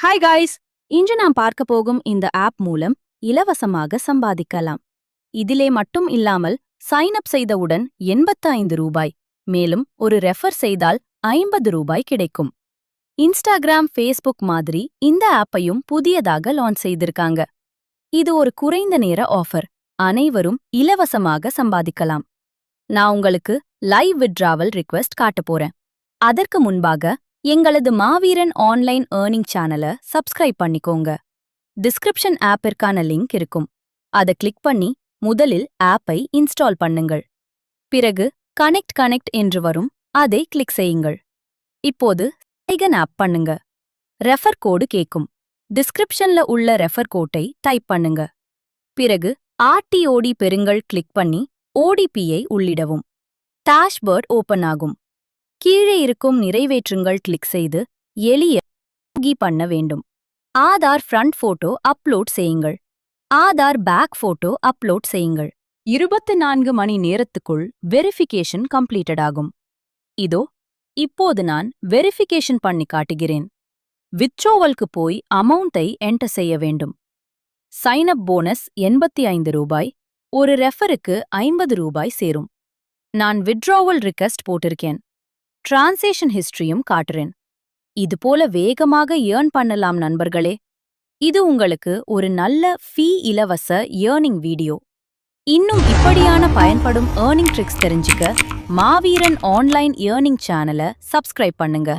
Hi guys, இன்று நாம் பார்க்க போகும் இந்த ஆப் மூலம் இலவசமாக சம்பாதிக்கலாம். இதிலே மட்டும் இல்லாமல் சைன் அப் செய்தவுடன் 85 ரூபாய், மேலும் ஒரு ரெஃபர் செய்தால் 50 ரூபாய் கிடைக்கும். இன்ஸ்டாகிராம், ஃபேஸ்புக் மாதிரி இந்த ஆப்பையும் புதியதாக லான்ச் செய்திருக்காங்க. இது ஒரு குறைந்த நேர ஆஃபர், அனைவரும் இலவசமாக சம்பாதிக்கலாம். நான் உங்களுக்கு லைவ் வித்டிராவல் ரிக்வெஸ்ட் காட்டப் போறேன். அதற்கு முன்பாக எங்களது மாவீரன் ஆன்லைன் ஏர்னிங் சேனலை சப்ஸ்கிரைப் பண்ணிக்கோங்க. டிஸ்கிரிப்ஷன் ஆப்பிற்கான லிங்க் இருக்கும். அதை கிளிக் பண்ணி முதலில் ஆப்பை இன்ஸ்டால் பண்ணுங்கள். பிறகு கனெக்ட் என்று வரும், அதை கிளிக் செய்யுங்கள். இப்போது சைகன் ஆப் பண்ணுங்க. ரெஃபர் கோடு கேட்கும். டிஸ்கிரிப்ஷன்ல உள்ள ரெஃபர் கோட்டை டைப் பண்ணுங்க. பிறகு ஆர்டிஓடி பெறுங்கள் கிளிக் பண்ணி ஓடிபியை உள்ளிடவும். டேஷ்போர்ட் ஓபன் ஆகும். கீழே இருக்கும் நிறைவேற்றுங்கள் கிளிக் செய்து எளிய லாகி பண்ண வேண்டும். ஆதார் ஃப்ரண்ட் போட்டோ அப்லோட் செய்யுங்கள். ஆதார் பேக் போட்டோ அப்லோட் செய்யுங்கள். 24 மணி நேரத்துக்குள் வெரிஃபிகேஷன் கம்ப்ளீட்டட் ஆகும். இதோ இப்போது நான் வெரிஃபிகேஷன் பண்ணி காட்டுகிறேன். வித்ட்ரோவலுக்கு போய் அமௌண்ட்டை என்டர் செய்ய வேண்டும். சைன் அப் போனஸ் 85 ரூபாய், ஒரு ரெஃபருக்கு 50 ரூபாய் சேரும். நான் வித்ட்ரோவல் ரிக்வெஸ்ட் போட்டிருக்கேன். டிரான்சேக்ஷன் ஹிஸ்டரியும் காட்டுறேன். இதுபோல வேகமாக ஏர்ன் பண்ணலாம் நண்பர்களே. இது உங்களுக்கு ஒரு நல்ல இலவச ஏர்னிங் வீடியோ. இன்னும் இப்படியான பயன்படும் ஏர்னிங் ட்ரிக்ஸ் தெரிஞ்சுக்க மாவீரன் ஆன்லைன் ஏர்னிங் சேனலை சப்ஸ்கிரைப் பண்ணுங்க.